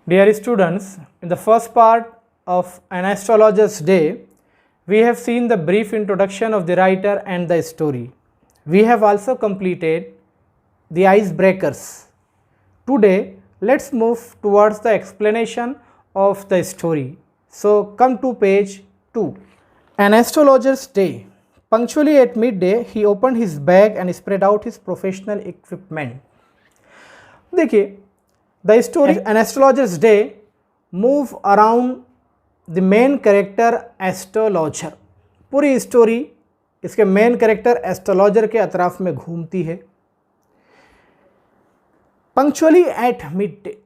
Dear students, in the first part of An Astrologer's Day, we have seen the brief introduction of the writer and the story. We have also completed the icebreakers. Today, let's move towards the explanation of the story. So, come to page 2. An Astrologer's Day. Punctually at midday, he opened his bag and spread out his professional equipment. देखिए, the story An Astrologer's Day move around the main character astrologer. पूरी story इसके main character astrologer के अतराफ में घूमती है. Punctually at mid day,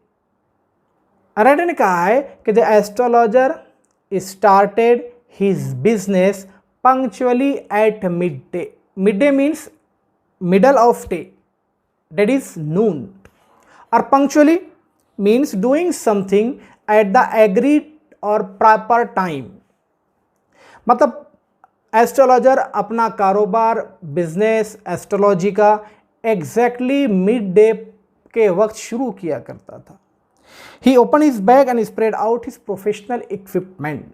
writer ने कहा है कि the astrologer started his business punctually at mid day. Mid day means middle of day, that is noon, और punctually means doing something at the agreed or proper time. मतलब astrologer अपना कारोबार business astrology का exactly mid day के वक्त शुरू किया करता था. He open his bag and spread out his professional equipment.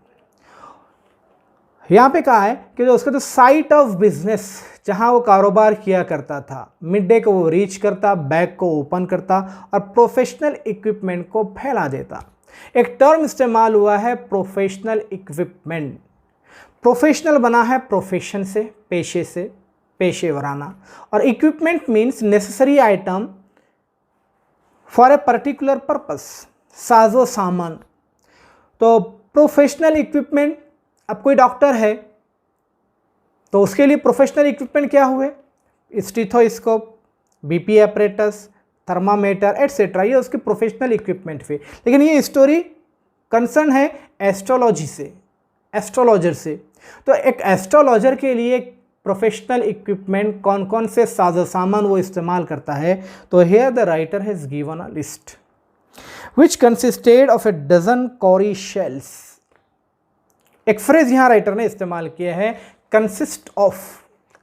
यहाँ पे कहा है कि जो उसका तो साइट ऑफ बिजनेस जहाँ वो कारोबार किया करता था, मिड डे को वो रीच करता, बैग को ओपन करता और प्रोफेशनल इक्विपमेंट को फैला देता. एक टर्म इस्तेमाल हुआ है प्रोफेशनल इक्विपमेंट. प्रोफेशनल बना है प्रोफेशन से, पेशे से, पेशेवराना, और equipment means necessary item for a particular purpose, साजो सामान. तो प्रोफेशनल इक्विपमेंट, अब कोई डॉक्टर है तो उसके लिए प्रोफेशनल इक्विपमेंट क्या हुए? स्टीथोस्कोप, बीपी एपरेटस, थर्मामीटर एटसेट्रा, ये उसके प्रोफेशनल इक्विपमेंट थे. लेकिन ये स्टोरी कंसर्न है एस्ट्रोलॉजी से, एस्ट्रोलॉजर से. तो एक एस्ट्रोलॉजर के लिए प्रोफेशनल इक्विपमेंट कौन कौन से साजो सामान वो इस्तेमाल करता है? तो here the writer has given a list which consisted of a dozen cowry shells. एक फ्रेज यहाँ राइटर ने इस्तेमाल किया है, consist of.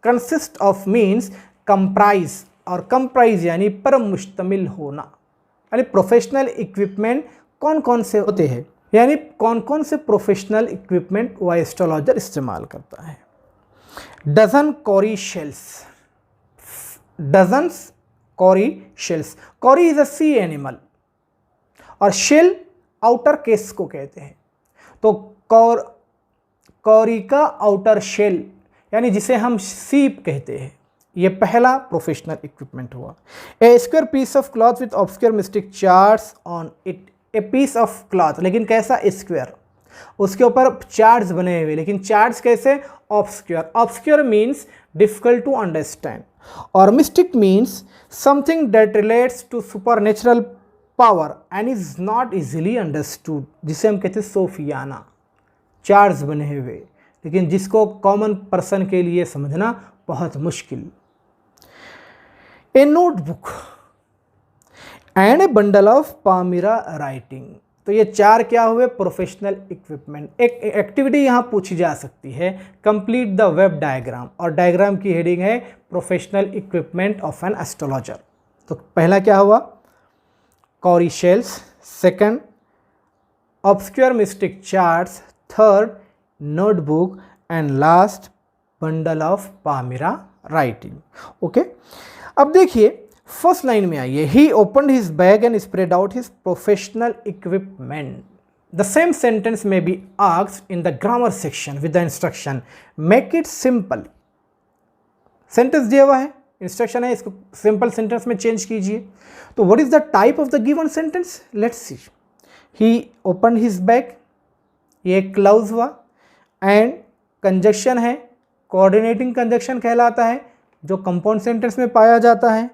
Consist of means comprise, और कंप्राइज यानी पर मुश्तमिल होना. यानी प्रोफेशनल इक्विपमेंट कौन कौन से होते हैं, यानी कौन कौन से प्रोफेशनल इक्विपमेंट वो एस्ट्रोलॉजर इस्तेमाल करता है. Dozen cowry shells, dozens cowry shells. Cowry is a sea animal और शेल आउटर केस को कहते हैं. तो कॉरी का आउटर शेल यानी जिसे हम सीप कहते हैं, ये पहला प्रोफेशनल इक्विपमेंट हुआ. A square piece of cloth with obscure mystic charts on it. A piece of cloth, लेकिन कैसा? स्क्वायर, उसके ऊपर चार्ट्स बने हुए, लेकिन चार्ट्स कैसे? Obscure. Obscure means difficult to understand, और mystic means something that relates to supernatural power and is not easily understood, जिसे हम कहते हैं सोफियाना. चार्ट्स बने हुए लेकिन जिसको कॉमन पर्सन के लिए समझना बहुत मुश्किल. A notebook and a bundle of palmyra writing. तो ये चार क्या हुए? Professional equipment. एक एक्टिविटी यहाँ पूछी जा सकती है, कंप्लीट द वेब डायग्राम, और डायग्राम की हेडिंग है professional equipment of an astrologer. तो पहला क्या हुआ? Cowrie shells. Second obscure mystic charts. Third notebook, and last bundle of palmyra writing. Okay, अब देखिए फर्स्ट लाइन में आइए. He opened his bag and spread out his professional equipment. The same sentence में be asked in the grammar section with the instruction make it simple. Sentence दिया हुआ है, instruction है, इसको सिंपल सेंटेंस में change कीजिए. तो what is the type of the given sentence? Let's see. He opened his bag, ये clause हुआ, एंड कंजक्शन है, कोऑर्डिनेटिंग कंजक्शन कहलाता है, जो कंपाउंड सेंटेंस में पाया जाता है.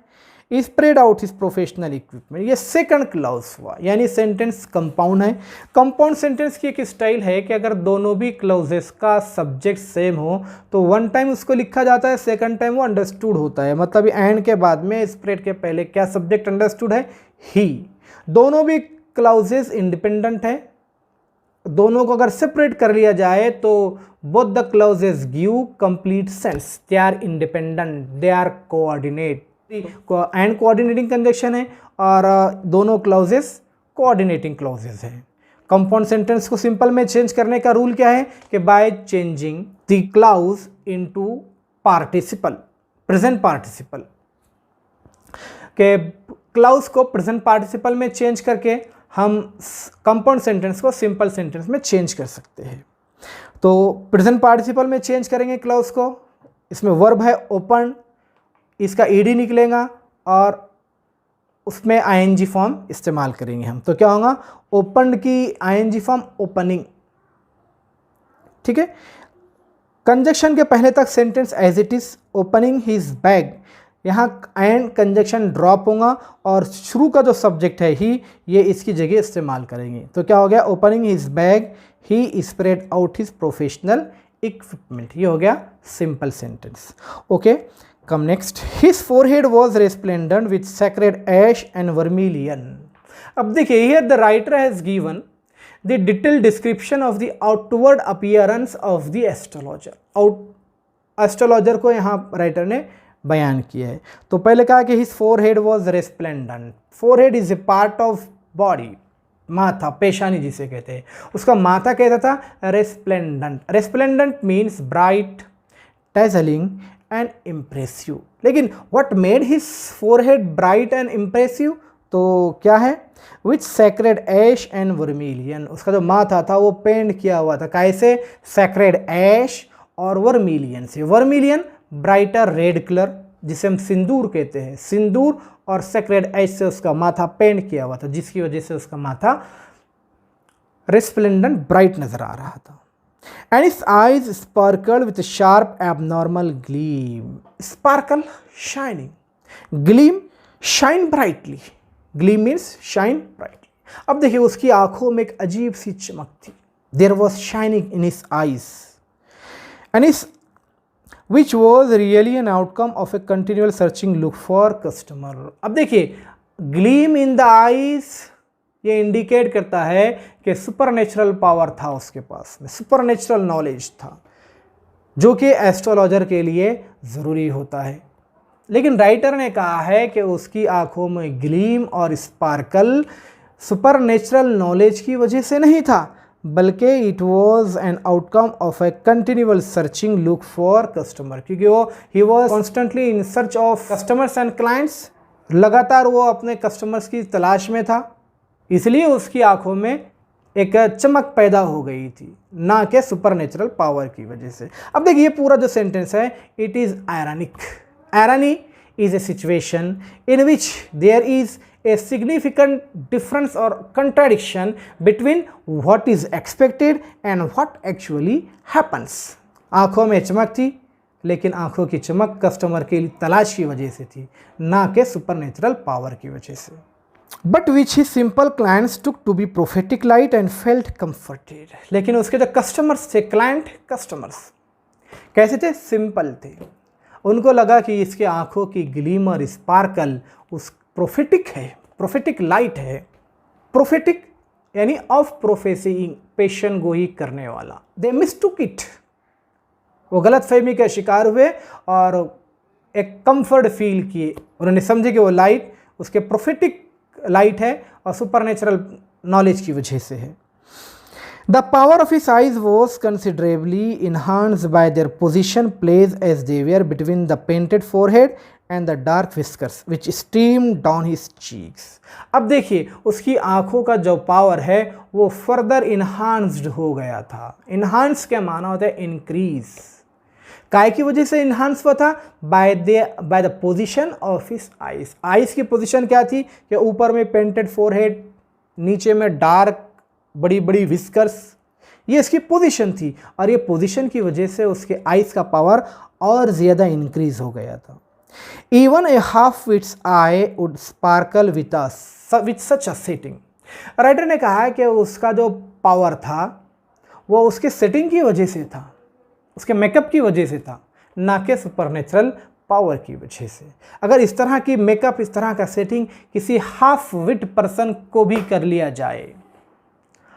Spread out his professional equipment, ये सेकंड क्लाउज हुआ, यानी सेंटेंस कंपाउंड है. कंपाउंड सेंटेंस की एक स्टाइल है कि अगर दोनों भी क्लाउजेस का सब्जेक्ट सेम हो तो वन टाइम उसको लिखा जाता है, सेकंड टाइम वो अंडरस्टूड होता है. मतलब एंड के बाद में स्प्रेड के पहले क्या सब्जेक्ट अंडरस्टूड है? ही. दोनों भी क्लाउजेस इंडिपेंडेंट है. दोनों को अगर सेपरेट कर लिया जाए तो both the clauses give complete sense. They are independent, they are coordinate, and coordinating conjunction है, और दोनों क्लाउजेस कोऑर्डिनेटिंग क्लॉजेज हैं। कंपाउंड सेंटेंस को सिंपल में चेंज करने का रूल क्या है कि by changing the clause into participle, present participle, के क्लॉज को प्रेजेंट पार्टिसिपल में चेंज करके हम कंपाउंड सेंटेंस को सिंपल सेंटेंस में चेंज कर सकते हैं। तो प्रेजेंट पार्टिसिपल में चेंज करेंगे क्लॉज को, इसमें वर्ब है ओपन, इसका ईडी निकलेगा और उसमें आईएनजी फॉर्म इस्तेमाल करेंगे हम। तो क्या होगा, ओपन की आईएनजी फॉर्म ओपनिंग, ठीक है। कंजक्शन के पहले तक sentence as it is, opening his bag, यहाँ एंड कंजक्शन ड्रॉप होगा और शुरू का जो सब्जेक्ट है ही, ये इसकी जगह इस्तेमाल करेंगे। तो क्या हो गया, opening his bag he spread out his professional equipment, ये हो गया simple sentence. Okay, come next. His forehead was resplendent with sacred ash and vermilion. अब देखिए, here the writer has given the detailed description of the outward appearance of the astrologer. Astrologer को यहाँ writer ने बयान किया है। तो पहले कहा कि his forehead was resplendent. Forehead is a part of body. माथा, पेशानी जिसे कहते हैं, उसका माथा कहता था resplendent. Resplendent means bright, dazzling and impressive. लेकिन what made his forehead bright and impressive? तो क्या है, with sacred ash and vermilion. उसका जो माथा था वो पेंट किया हुआ था, कैसे, sacred ash और vermilion से। vermilion ब्राइटर रेड कलर जिसे हम सिंदूर कहते हैं, सिंदूर और sacred ash से उसका माथा पेंट किया हुआ था, जिसकी वजह से उसका माथा resplendent ब्राइट नजर आ रहा था। And his eyes sparkled with a sharp abnormal gleam. Sparkle, shining. Gleam, shine brightly. Gleam means shine brightly. अब देखिए, उसकी आंखों में एक अजीब सी चमक थी। There was shining in his eyes. And which was really an outcome of a continual searching look for customer. अब देखिए, gleam in the eyes ये इंडिकेट करता है कि सुपरनेचुरल पावर था उसके पास में, सुपरनेचुरल नॉलेज था, जो कि एस्ट्रोलॉजर के लिए ज़रूरी होता है। लेकिन राइटर ने कहा है कि उसकी आंखों में ग्लीम और स्पार्कल सुपरनेचुरल नॉलेज की वजह से नहीं था, बल्कि it was an outcome of a continual searching look for customer, क्योंकि he was constantly in search of customers and clients, लगातार वो अपने कस्टमर्स की तलाश में था, इसलिए उसकी आंखों में एक चमक पैदा हो गई थी, ना कि सुपरनेचुरल पावर की वजह से। अब देखिए, पूरा जो सेंटेंस है, it is ironic. Irony is a situation in which there is a significant difference और contradiction between what is expected and what actually happens. आंखों में चमक थी, लेकिन आंखों की चमक कस्टमर की तलाश की वजह से थी, ना कि सुपरनेचुरल पावर की वजह से। But which his simple clients took to be prophetic light and felt comforted. लेकिन उसके जो कस्टमर्स थे, क्लाइंट कस्टमर्स कैसे थे, सिंपल थे। उनको लगा कि इसके आंखों की ग्लीम और स्पार्कल उस प्रोफेटिक है, प्रोफेटिक लाइट है। प्रोफेटिक यानी ऑफ प्रोफेसिंग, पेशन गोई करने वाला। दे मिस्टूक इट, वो गलत फहमी का शिकार हुए और एक कंफर्ट फील किए। उन्होंने समझे कि वो लाइट उसके प्रोफेटिक लाइट है और सुपरनेचुरल नॉलेज की वजह से है। The power of his eyes was considerably enhanced by their position place as they were between the painted forehead and the dark whiskers which stream down his cheeks. अब देखिए, उसकी आंखों का जो पावर है वो फर्दर इन्हांस्ड हो गया था। इन्हांस क्या माना होता है, इंक्रीज। काय की वजह से इन्हांस हुआ था, by the position of his eyes. Eyes की पोजीशन क्या थी कि ऊपर में पेंटेड फोरहेड, नीचे में डार्क बड़ी बड़ी विस्कर्स, ये इसकी पोजीशन थी, और ये पोजीशन की वजह से उसके आइज का पावर और ज़्यादा इंक्रीज हो गया था। Even a half wits eye would sparkle with such a setting. Writer ने कहा है कि उसका जो पावर था वो उसके सेटिंग की वजह से था, उसके मेकअप की वजह से था, ना कि सुपरनेचुरल पावर की वजह से। अगर इस तरह की मेकअप, इस तरह का सेटिंग किसी हाफ विट पर्सन को भी कर लिया जाए,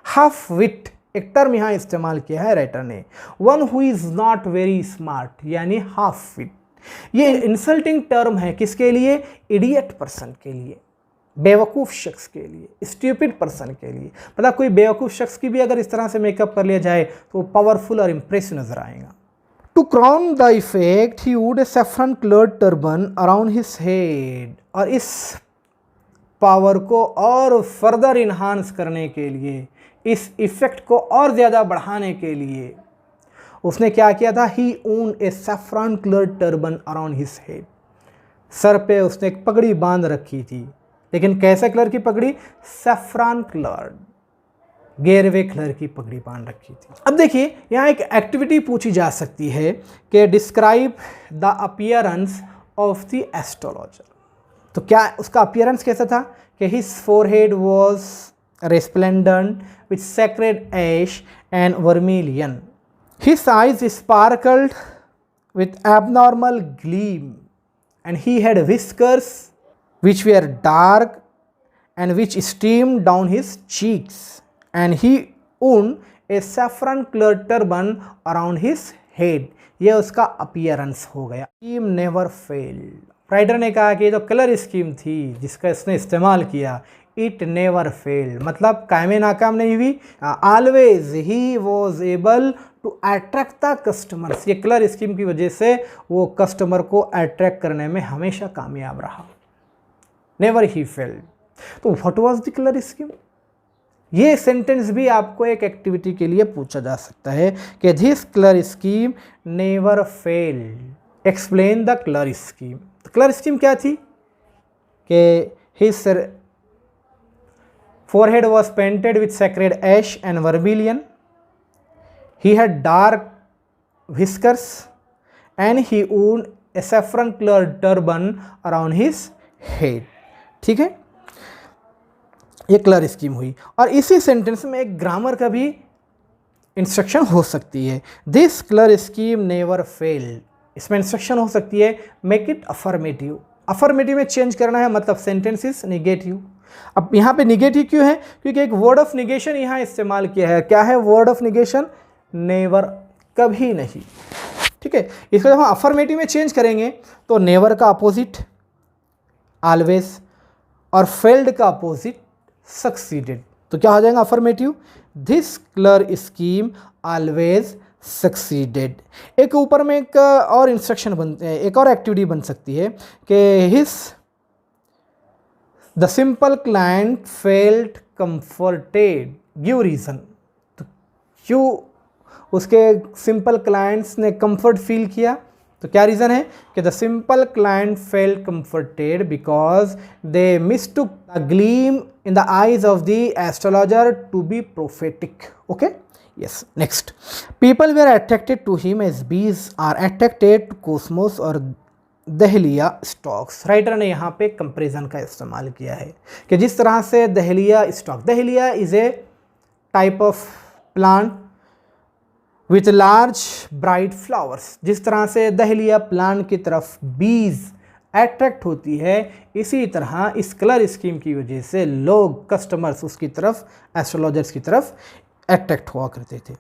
हाफ विट एक टर्म यहाँ इस्तेमाल किया है राइटर ने, one who is not very smart, यानी हाफ विट। ये इंसल्टिंग टर्म है किसके लिए, इडियट पर्सन के लिए। बेवकूफ़ शख्स के लिए, स्टूपिड पर्सन के लिए, मतलब कोई बेवकूफ़ शख्स की भी अगर इस तरह से मेकअप कर लिया जाए तो वो पावरफुल और इम्प्रेसिव नजर आएगा। To crown the effect he wound a saffron coloured turban around his head, और इस पावर को और फर्दर इन्हांस करने के लिए, इस इफेक्ट को और ज़्यादा बढ़ाने के लिए उसने क्या किया था, he wound a saffron coloured turban around his head, सर पे उसने एक पगड़ी बांध रखी थी, लेकिन कैसे कलर की पगड़ी, सैफरन कलर्ड, गेरवे कलर की पगड़ी बांध रखी थी। अब देखिए यहाँ एक एक्टिविटी पूछी जा सकती है कि describe the appearance of the astrologer. तो क्या उसका अपीयरेंस कैसा था कि his forehead was resplendent with sacred ash and vermilion, his eyes sparkled with abnormal gleam, and he had whiskers which were dark and which streamed down his cheeks, and he owned a saffron colored turban around his head। ये उसका appearance हो गया। Scheme never failed, writer ने कहा कि ये जो colour scheme थी जिसका इसने इस्तेमाल किया, इट नेवर फेल्ड, मतलब कायमे नाकाम नहीं हुई। Always he was able to attract the customers, ये कलर स्कीम की वजह से वो कस्टमर को अट्रैक्ट करने में हमेशा कामयाब रहा। Never he failed. तो what was the colour scheme, ये सेंटेंस भी आपको एक एक्टिविटी के लिए पूछा जा सकता है कि this colour scheme never failed, explain the colour scheme. तो कलर स्कीम क्या थी कि his forehead was painted with sacred ash and vermilion, he had dark whiskers and he wore a saffron colored turban around his head। ठीक है, ये colour scheme हुई। और इसी सेंटेंस में एक ग्रामर का भी इंस्ट्रक्शन हो सकती है, this colour scheme never failed. इसमें इंस्ट्रक्शन हो सकती है मेक इट अफर्मेटिव, अफर्मेटिव में चेंज करना है, मतलब सेंटेंस इज निगेटिव। अब यहाँ पे निगेटिव क्यों है, क्योंकि एक वर्ड ऑफ निगेशन यहाँ इस्तेमाल किया है। क्या है वर्ड ऑफ निगेशन, नेवर, कभी नहीं। ठीक है, इसको जब हम अफर्मेटिव में चेंज करेंगे तो नेवर का अपोजिट ऑलवेज और फेल्ड का अपोजिट सक्सीडेड, तो क्या हो जाएगा affirmative, this colour scheme always succeeded. एक ऊपर में एक और इंस्ट्रक्शन एक और एक्टिविटी बन सकती है कि his the simple client felt comforted, give reason. तो क्यों उसके सिंपल क्लाइंट्स ने कंफर्ट फील किया, तो क्या रीज़न है कि the simple client felt comforted because they mistook the gleam in the eyes of the astrologer to be prophetic. Okay, yes, next, people were attracted to him as bees are attracted to cosmos और dahlia stalks. Writer ने यहाँ पे comparison का इस्तेमाल किया है कि जिस तरह से dahlia stock, dahlia is a type of plant with large bright flowers, जिस तरह से दहलिया प्लांट की तरफ बीज अट्रैक्ट होती है, इसी तरह इस कलर स्कीम की वजह से लोग, कस्टमर्स उसकी तरफ, एस्ट्रोलॉजर्स की तरफ अट्रैक्ट हुआ करते थे।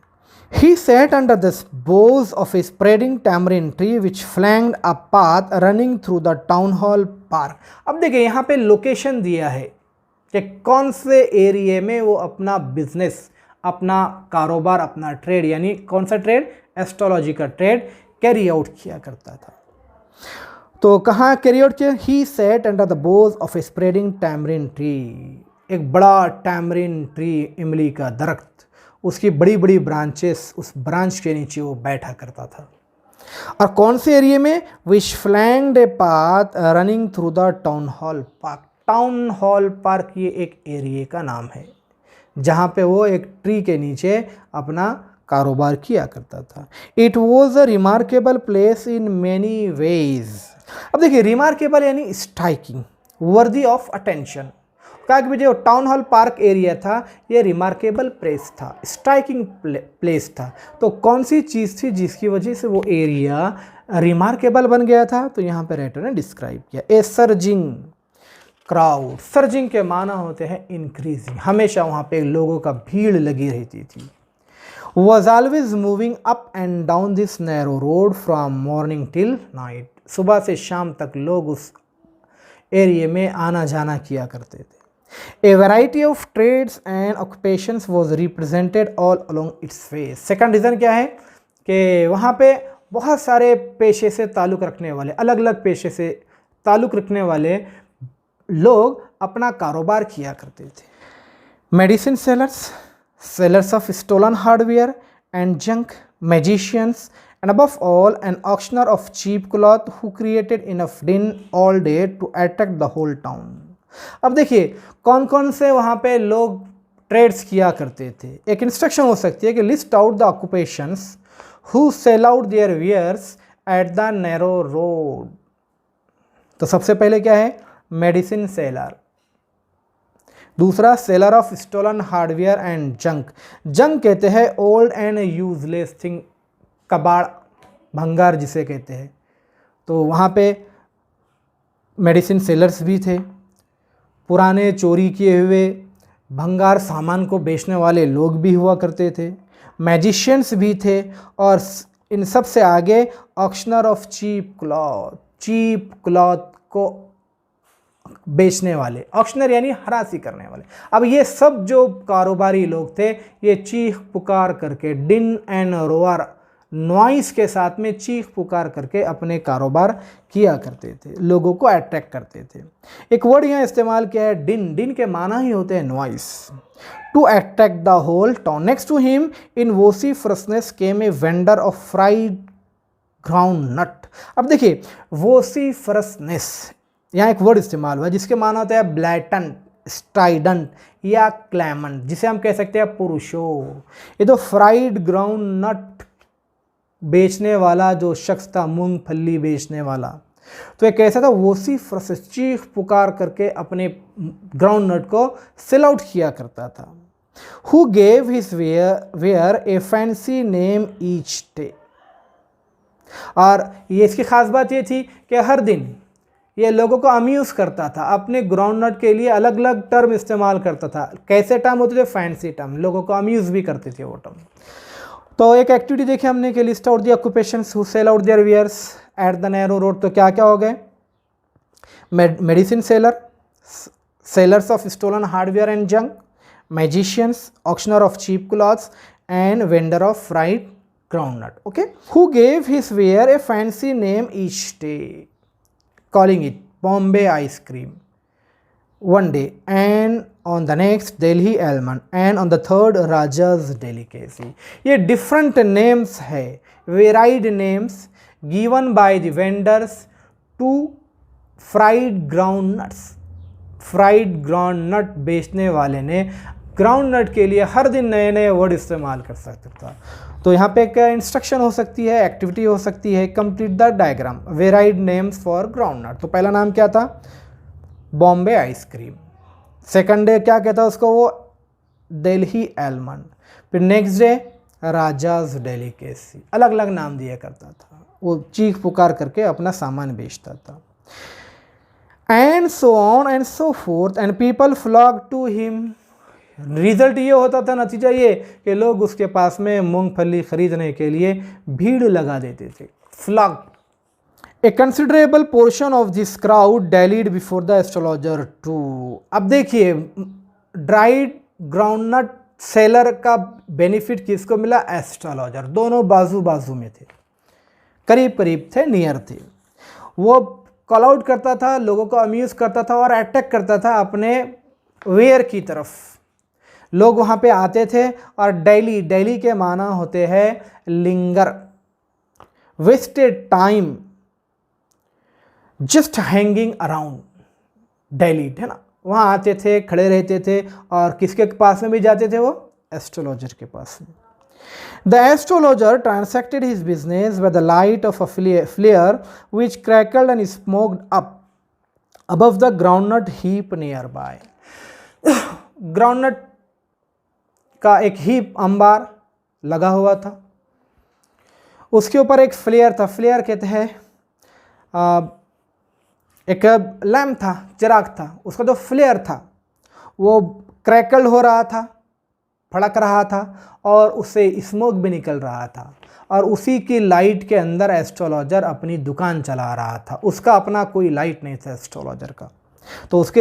He sat under the boughs of a spreading tamarind tree which flanked a path running through the town hall park। अब देखिए यहाँ पे लोकेशन दिया है कि कौन से एरिया में वो अपना बिजनेस, अपना कारोबार, अपना ट्रेड, यानी कौन सा ट्रेड, एस्ट्रोलॉजी का ट्रेड कैरी आउट किया करता था। तो कहाँ कैरी आउट किया, he sat under the boughs of a spreading tamarind tree, एक बड़ा टैमरिन ट्री, इमली का दरख्त, उसकी बड़ी बड़ी ब्रांचेस, उस ब्रांच के नीचे वो बैठा करता था। और कौन से एरिया में, which flanked a path running through the town hall park. Town hall park ये एक एरिया का नाम है जहाँ पे वो एक ट्री के नीचे अपना कारोबार किया करता था। It was a remarkable place in many ways. अब देखिए रिमार्केबल यानी स्ट्राइकिंग, वर्दी ऑफ अटेंशन। कहा कि जो टाउन हॉल पार्क एरिया था ये रिमार्केबल प्लेस था, स्ट्राइकिंग प्लेस था। तो कौन सी चीज़ थी जिसकी वजह से वो एरिया रिमार्केबल बन गया था, तो यहाँ पे राइटर ने डिस्क्राइब किया, ए सर्जिंग क्राउड। सर्जिंग के माना होते हैं इंक्रीजिंग, हमेशा वहाँ पे लोगों का भीड़ लगी रहती थी। Was always moving up and down this narrow road from morning till night. सुबह से शाम तक लोग उस एरिया में आना जाना किया करते थे। A variety of trades and occupations was represented all along its way. Second reason क्या है कि वहाँ पे बहुत सारे पेशे से ताल्लुक़ रखने वाले, अलग अलग पेशे से ताल्लुक़ रखने वाले लोग अपना कारोबार किया करते थे। Medicine sellers, sellers of stolen hardware and junk, magicians, and above all an auctioneer of cheap cloth who created enough din all day to attract the whole town। अब देखिए कौन कौन से वहाँ पे लोग ट्रेड्स किया करते थे। एक इंस्ट्रक्शन हो सकती है कि list out the occupations who sell out their wares at the narrow road. तो सबसे पहले क्या है, मेडिसिन सेलर। दूसरा seller of stolen hardware and junk. Junk कहते हैं ओल्ड एंड यूजलेस थिंग, कबाड़, भंगार जिसे कहते हैं। तो वहाँ पे मेडिसिन सेलर्स भी थे, पुराने चोरी किए हुए भंगार सामान को बेचने वाले लोग भी हुआ करते थे। मैजिशियंस भी थे और इन सब से आगे auctioneer of cheap cloth, cheap cloth को बेचने वाले, ऑक्शनर यानी हरासी करने वाले। अब ये सब जो कारोबारी लोग थे ये चीख पुकार करके, डिन एंड रोअर, नॉइस के साथ में चीख पुकार करके अपने कारोबार किया करते थे, लोगों को अट्रैक्ट करते थे। एक वर्ड यहाँ इस्तेमाल किया है डिन, डिन के माना ही होते हैं noise. To attract the whole town. Next to him in vociferousness came a vendor of fried ground नट। अब देखिए वोसिफरसनेस, यहाँ एक वर्ड इस्तेमाल हुआ जिसके माना होता है ब्लैटेंट, स्ट्राइडेंट या क्लैमेंट, जिसे हम कह सकते हैं पुरुषो। ये तो फ्राइड ग्राउंड नट बेचने वाला जो शख्स था, मूंगफली बेचने वाला, तो एक ऐसा था वोसिफरस, चीख पुकार करके अपने ग्राउंड नट को सेल आउट किया करता था। Who gave his ware a fancy name each day. और ये इसकी खास बात ये थी कि हर दिन ये लोगों को अम्यूज़ करता था, अपने ग्राउंड नट के लिए अलग अलग टर्म इस्तेमाल करता था। कैसे टर्म होते थे, फैंसी टर्म, लोगों को अम्यूज़ भी करते थे वो टर्म। तो एक एक्टिविटी देखी हमने कि list out the occupations who sell out their wares at the narrow road. तो क्या क्या हो गए, medicine seller, sellers of stolen hardware and junk, magicians, auctioneer of cheap cloths and vendor of fried groundnut. Okay, who gave his ware a fancy name each day, calling it Bombay ice cream one day, and on the next Delhi almond, and on the third Raja's delicacy। ये different names है, varied names given by the vendors to fried groundnuts। Fried ground nut बेचने वाले ने ground नट के लिए हर दिन नए नए वर्ड इस्तेमाल कर सकता था। तो यहाँ पे एक इंस्ट्रक्शन हो सकती है, एक्टिविटी हो सकती है, complete the diagram, varied names for ground nut. तो पहला नाम क्या था, बॉम्बे आइसक्रीम। सेकंड डे क्या कहता उसको, वो दिल्ली आलमंड। फिर नेक्स्ट डे राजाज डेलिकेसी, अलग अलग नाम दिया करता था, वो चीख पुकार करके अपना सामान बेचता था। And so on and so forth and people flock to him. Result ये होता था, नतीजा ये कि लोग उसके पास में मूंगफली खरीदने के लिए भीड़ लगा देते थे। Flock. A considerable portion of this crowd dallied before the astrologer too. अब देखिए ड्राइड ग्राउंडनट सेलर का बेनिफिट किसको मिला, एस्ट्रोलॉजर। दोनों बाजू बाजू में थे, करीब करीब थे, नियर थे। वो कॉल आउट करता था, लोगों को अम्यूज़ करता था और अटैक करता था अपने वेयर की तरफ। लोग वहाँ पे आते थे और डेली, डेली के माना होते हैं linger, wasted time just hanging around, dally है ना, वहाँ आते थे, खड़े रहते थे और किसके पास में भी जाते थे, वो एस्ट्रोलॉजर के पास में। The astrologer transacted his business by the light of a flare which crackled and smoked up above the groundnut heap nearby। Groundnut का एक हीप, अंबार लगा हुआ था, उसके ऊपर एक फ्लेयर था। फ्लेयर कहते हैं एक लैम्प था, चिराग था, उसका जो फ्लेयर था वो क्रैकल हो रहा था, फड़क रहा था और उससे स्मोक भी निकल रहा था। और उसी की लाइट के अंदर एस्ट्रोलॉजर अपनी दुकान चला रहा था। उसका अपना कोई लाइट नहीं था एस्ट्रोलॉजर का। तो उसके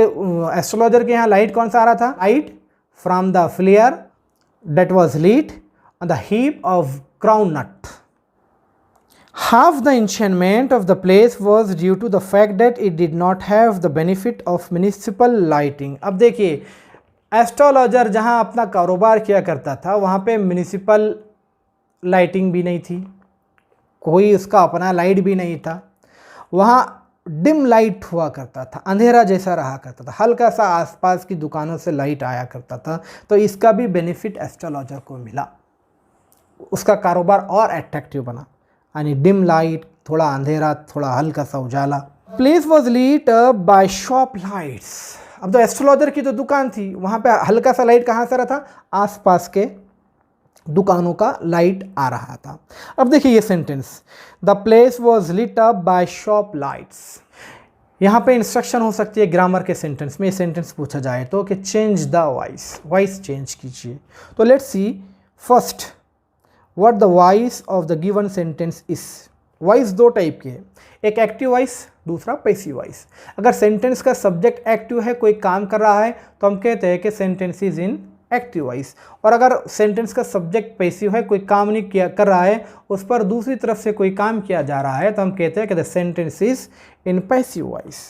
एस्ट्रोलॉजर के यहाँ लाइट कौन सा आ रहा था? Light from the flare that was lit on the heap of groundnut. Half the enchantment of the place was due to the fact that it did not have the benefit of municipal lighting. अब देखिए, astrologer जहाँ अपना कारोबार किया करता था वहाँ पे म्यूनिसिपल लाइटिंग भी नहीं थी, कोई उसका अपना लाइट भी नहीं था, वहाँ डिम लाइट हुआ करता था, अंधेरा जैसा रहा करता था, हल्का सा आसपास की दुकानों से लाइट आया करता था। तो इसका भी बेनिफिट एस्ट्रोलॉजर को मिला, उसका कारोबार और अट्रैक्टिव बना, यानी डिम लाइट, थोड़ा अंधेरा, थोड़ा हल्का सा उजाला। Place was lit up by shop lights. अब तो एस्ट्रोलॉजर की तो दुकान थी, वहाँ पे हल्का सा लाइट कहाँ से रहा था? आसपास के दुकानों का लाइट आ रहा था। अब देखिए ये sentence, the place was lit up by shop lights. यहाँ पे इंस्ट्रक्शन हो सकती है ग्रामर के सेंटेंस में, ये सेंटेंस पूछा जाए तो कि change the voice, voice change कीजिए। तो let's see first what the voice of the given sentence is. Voice दो टाइप के हैं, एक एक्टिव वॉइस, दूसरा पैसिव वॉइस। अगर सेंटेंस का सब्जेक्ट एक्टिव है, कोई काम कर रहा है, तो हम कहते हैं कि sentence is in active voice. और अगर सेंटेंस का सब्जेक्ट पैसिव है, कोई काम नहीं किया कर रहा है, उस पर दूसरी तरफ से कोई काम किया जा रहा है, तो हम कहते हैं कि the sentence is in passive voice.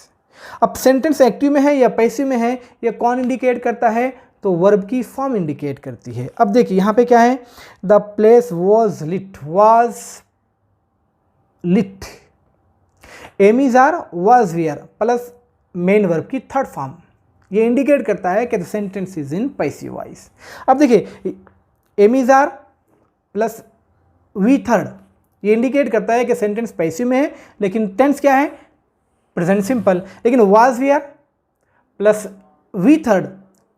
अब सेंटेंस एक्टिव में है या पैसिव में है, ये कौन इंडिकेट करता है? तो वर्ब की फॉर्म इंडिकेट करती है। अब देखिए यहाँ पे क्या है, the place was lit, was lit, am is are was were plus main verb की थर्ड फॉर्म, ये इंडिकेट करता है कि the sentence is in passive voice. अब देखिए am is are plus V third, ये इंडिकेट करता है कि सेंटेंस पैसिव में है, लेकिन टेंस क्या है? Present simple. लेकिन was were plus V third,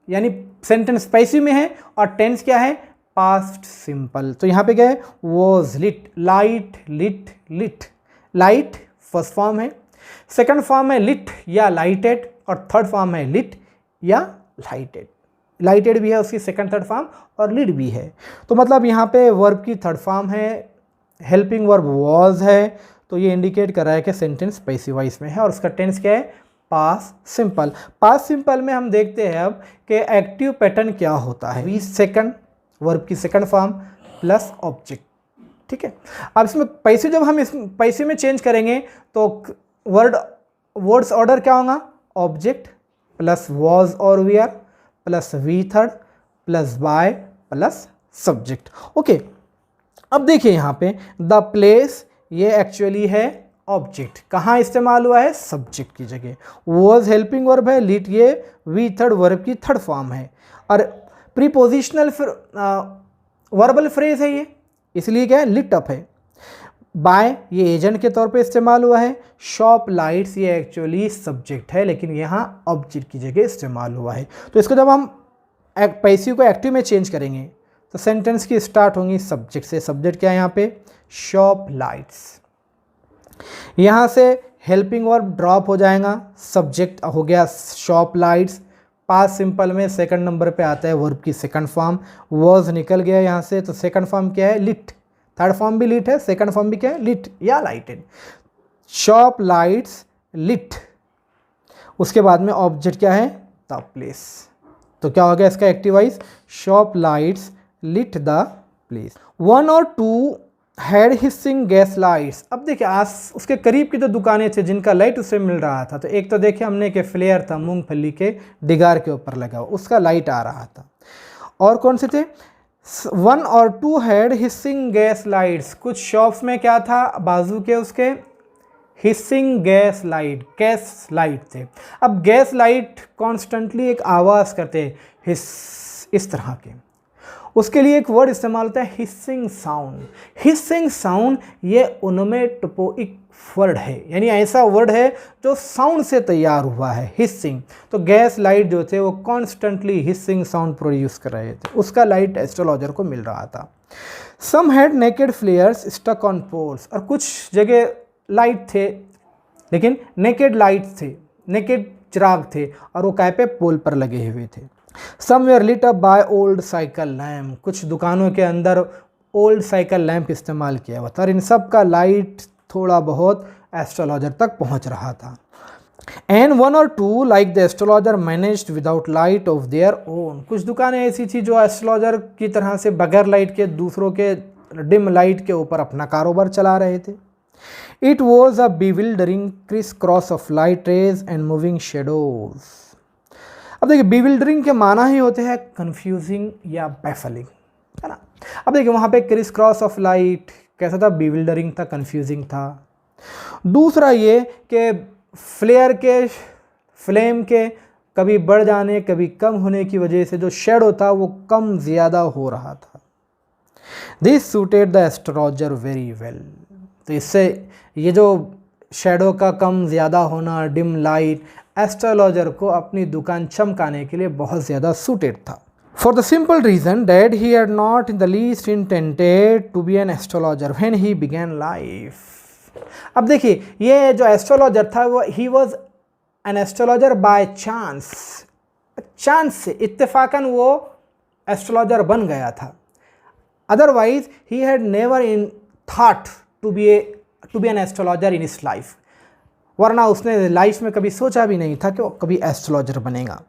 यानी सेंटेंस पैसिव में है और टेंस क्या है? Past simple. तो यहाँ पे क्या है? Was lit, light, lit, lit. Light first form है, सेकंड फॉर्म है लिट या लाइटेड, और थर्ड फॉर्म है लिट या लाइटेड। लाइटेड भी है उसकी सेकंड थर्ड फॉर्म, और लिट भी है। तो मतलब यहाँ पे वर्ब की थर्ड फॉर्म है, हेल्पिंग वर्ब वॉज है, तो ये इंडिकेट कर रहा है कि सेंटेंस पैसिव वॉइस में है, और उसका टेंस क्या है? Past simple. पास्ट सिंपल में हम देखते हैं अब कि एक्टिव पैटर्न क्या होता है। वी सेकंड, वर्ब की सेकंड फॉर्म प्लस ऑब्जेक्ट, ठीक है। अब इसमें पैसिव, जब हम इस पैसिव में चेंज करेंगे तो वर्ड्स ऑर्डर क्या होगा? ऑब्जेक्ट प्लस वॉज और were plus V third plus by plus subject. Okay, अब देखिए यहाँ पे द प्लेस, ये एक्चुअली है ऑब्जेक्ट, कहाँ इस्तेमाल हुआ है? सब्जेक्ट की जगह। वॉज हेल्पिंग वर्ब है, लिट ये वी थर्ड वर्ब की थर्ड फॉर्म है, और प्रीपोजिशनल वर्बल फ्रेज है ये, इसलिए क्या है? लिट अप है। बाय ये एजेंट के तौर पे इस्तेमाल हुआ है। शॉप लाइट्स ये एक्चुअली सब्जेक्ट है, लेकिन यहाँ ऑब्जेक्ट की जगह इस्तेमाल हुआ है। तो इसको जब हम पैसिव को एक्टिव में चेंज करेंगे तो सेंटेंस की स्टार्ट होंगी सब्जेक्ट से। सब्जेक्ट क्या है यहाँ पे? Shop lights. यहाँ से हेल्पिंग वर्ब ड्रॉप हो जाएगा, सब्जेक्ट हो गया शॉप लाइट्स। पास्ट सिंपल में सेकंड नंबर पे आता है वर्ब की सेकंड फॉर्म। वॉज निकल गया यहाँ से, तो सेकंड फॉर्म क्या है? लिट। थर्ड फॉर्म भी लिट है, सेकंड फॉर्म भी क्या है? लिट या लाइटेड। शॉप लाइट्स लिट, उसके बाद में ऑब्जेक्ट क्या है? The place. तो क्या हो गया इसका active voice? Shop lights lit the place. 1 और 2 हैड हिसिंग गैस लाइट्स। अब देखिए आस उसके करीब की जो दुकानें थे जिनका लाइट उससे मिल रहा था, तो एक तो देखिए हमने कि फ्लेयर था मूंगफली के डिगार के ऊपर लगा हुआ, उसका लाइट आ रहा था। और कौन से थे? 1 और 2 हैड हिसिंग गैस लाइट्स। कुछ शॉप्स में क्या था? बाजू के उसके हिसिंग गैस लाइट थे। अब गैस लाइट कॉन्स्टेंटली एक आवाज़ करते हिस, इस तरह के, उसके लिए एक वर्ड इस्तेमाल होता है हिसिंग साउंड। हिसिंग साउंड ये ओनोमेटोपोइक वर्ड है, यानी ऐसा वर्ड है जो साउंड से तैयार हुआ है, हिसिंग। तो गैस लाइट जो थे वो कॉन्स्टेंटली हिसिंग साउंड प्रोड्यूस कर रहे थे, उसका लाइट एस्ट्रोलॉजर को मिल रहा था। Some had naked flares stuck on poles. और कुछ जगह लाइट थे लेकिन नेकेड लाइट थे, नेकेड चिराग थे, और वो काय पे? पोल पर लगे हुए थे। Somewhere lit up by old cycle lamp. कुछ दुकानों के अंदर ओल्ड साइकिल लैम्प इस्तेमाल किया हुआ था, और इन सब का लाइट थोड़ा बहुत एस्ट्रोलॉजर तक पहुंच रहा था। एंड वन और two like the astrologer managed without light of their own. कुछ दुकानें ऐसी थी जो एस्ट्रोलॉजर की तरह से बगैर लाइट के दूसरों के डिम लाइट के ऊपर अपना कारोबार चला रहे थे। It was a bewildering criss cross of light rays and moving shadows. अब देखिए bewildering के माना ही होते हैं कंफ्यूजिंग या बैफलिंग, है ना। अब देखिए वहाँ पे क्रिस क्रॉस ऑफ लाइट कैसा था, bewildering था, कंफ्यूजिंग था। दूसरा ये कि फ्लेयर के फ्लेम के कभी बढ़ जाने कभी कम होने की वजह से जो शेडो था वो कम ज़्यादा हो रहा था। This suited the astrologer very well. तो इससे ये जो शेडो का कम ज़्यादा होना, डिम लाइट, एस्ट्रोलॉजर को अपनी दुकान चमकाने के लिए बहुत ज़्यादा सूटेड था। For the simple reason that he had not in the least intended to be an astrologer when he began life. अब देखिए ये जो एस्ट्रोलॉजर था वो he was an astrologer by chance, chance से इत्तेफाकन वो एस्ट्रोलॉजर बन गया था। Otherwise he had never in thought to be an astrologer in his life, वरना उसने लाइफ में कभी सोचा भी नहीं था कि वो कभी एस्ट्रोलॉजर बनेगा।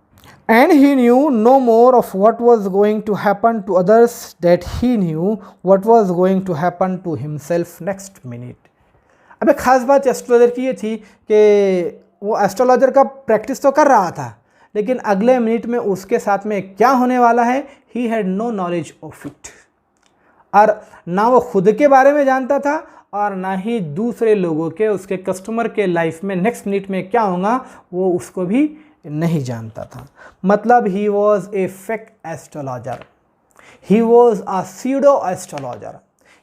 And he knew no more of what was going to happen to others that he knew what was going to happen to himself next minute. अब एक ख़ास बात एस्ट्रोलॉजर की ये थी कि वो एस्ट्रोलॉजर का प्रैक्टिस तो कर रहा था, लेकिन अगले मिनट में उसके साथ में क्या होने वाला है he had no knowledge of it. और ना वो खुद के बारे में जानता था और ना ही दूसरे लोगों के, उसके कस्टमर के लाइफ में नेक्स्ट मिनट में क्या होगा वो उसको भी नहीं जानता था। मतलब he was a fake astrologer, he was a pseudo astrologer,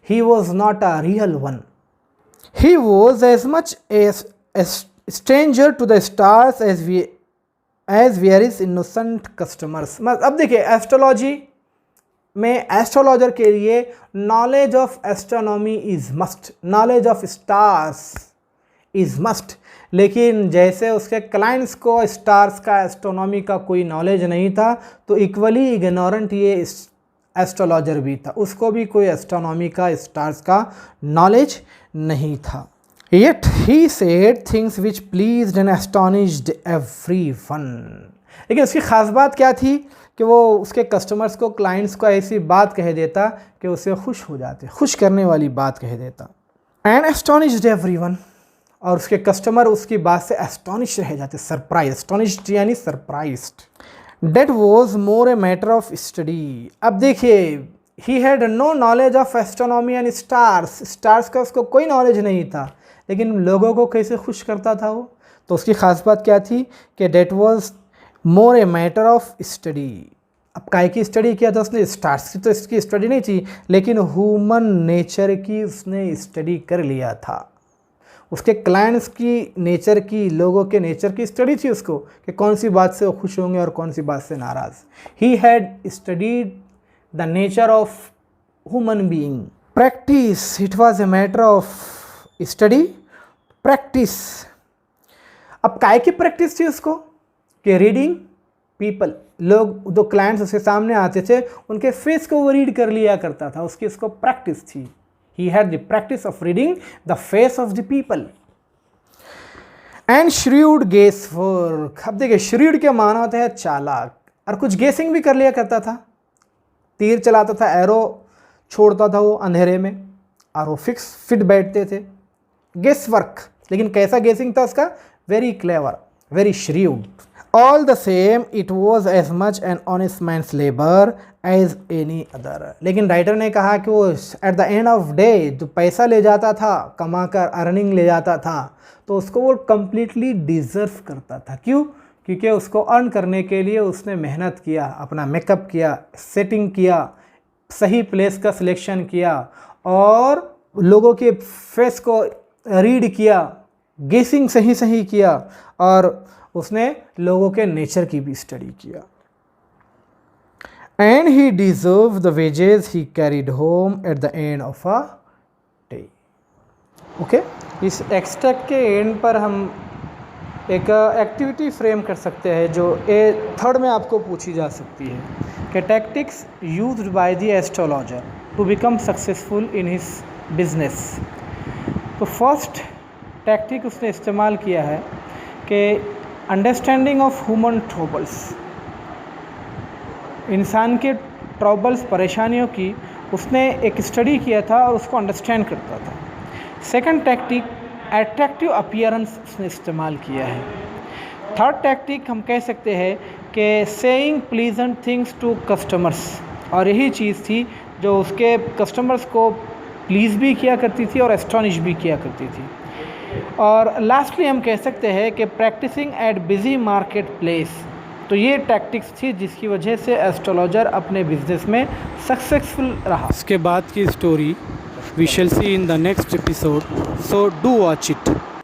he was not a real one. He was as much a stranger to the stars as we are his innocent customers। अब देखिए astrology में astrologer के लिए knowledge of astronomy is must, knowledge of stars is must. लेकिन जैसे उसके clients को stars का, एस्ट्रोनॉमी का कोई नॉलेज नहीं था, तो इक्वली इग्नोरेंट ये एस्ट्रोलॉजर भी था, उसको भी कोई एस्ट्रोनॉमी का, स्टार्स का नॉलेज नहीं था। Yet he said things which pleased and astonished everyone। लेकिन उसकी ख़ास बात क्या थी कि वो उसके कस्टमर्स को, क्लाइंट्स को ऐसी बात कह देता कि उसे खुश हो जाते, खुश करने वाली बात कह देता। And astonished everyone, और उसके कस्टमर उसकी बात से एस्टॉनिश रह जाते, सरप्राइज, एस्टॉनिश्ड यानी surprised. That was more a matter of study। अब देखिए he had no knowledge of astronomy and stars, stars का उसको कोई नॉलेज नहीं था, लेकिन लोगों को कैसे खुश करता था वो। तो उसकी ख़ास बात क्या थी कि that was more a matter of study। अब काय की स्टडी किया था उसने, स्टार्स की तो इसकी स्टडी नहीं थी, लेकिन ह्यूमन नेचर की उसने स्टडी कर लिया था। उसके क्लाइंट्स की नेचर की, लोगों के नेचर की स्टडी थी उसको कि कौन सी बात से वो खुश होंगे और कौन सी बात से नाराज़। He had studied the nature of human being. Practice, it was a matter of study, practice. अब काय की प्रैक्टिस थी उसको कि रीडिंग पीपल, लोग जो क्लाइंट्स उसके सामने आते थे उनके फेस को वो रीड कर लिया करता था, उसकी उसको प्रैक्टिस थी। He had the practice of reading the face of the people and shrewd guesswork। अब देखिए shrewd के माना होता है चालाक, और कुछ गेसिंग भी कर लिया करता था। तीर चलाता था, एरो छोड़ता था वो अंधेरे में, और वो फिट बैठते थे। गेस वर्क, लेकिन कैसा गेसिंग था उसका, very clever, very shrewd। All the same, it was as much an honest man's labor as any other। लेकिन राइटर ने कहा कि वो at the end of day जो पैसा ले जाता था, कमा कर अर्निंग ले जाता था, तो उसको वो कम्प्लीटली डिज़र्व करता था। क्यों? क्योंकि उसको अर्न करने के लिए उसने मेहनत किया, अपना मेकअप किया, सेटिंग किया, सही प्लेस का सिलेक्शन किया, और लोगों के फेस को रीड किया, गेसिंग सही सही किया, और उसने लोगों के नेचर की भी स्टडी किया। And he deserve the wages he carried home at the end of a day. Okay, इस एक्सट्रैक्ट के एंड पर हम एक एक्टिविटी फ्रेम कर सकते हैं जो थर्ड में आपको पूछी जा सकती है कि tactics used by the astrologer to become successful in his business. तो फर्स्ट टैक्टिक उसने इस्तेमाल किया है कि अंडरस्टैंडिंग ऑफ ह्यूमन ट्रबल्स, इंसान के ट्रबल्स, परेशानियों की उसने एक स्टडी किया था और उसको अंडरस्टैंड करता था। सेकंड टैक्टिक अट्रैक्टिव अपीयरेंस उसने इस्तेमाल किया है। थर्ड टैक्टिक हम कह सकते हैं कि saying pleasant things to customers, और यही चीज़ थी जो उसके कस्टमर्स को प्लीज़ भी किया करती थी और एस्टॉनिश भी किया करती थी। और लास्टली हम कह सकते हैं कि practising at busy market place. तो ये टैक्टिक्स थी जिसकी वजह से एस्ट्रोलॉजर अपने बिजनेस में सक्सेसफुल रहा। इसके बाद की story we shall see in the next episode, so do watch it.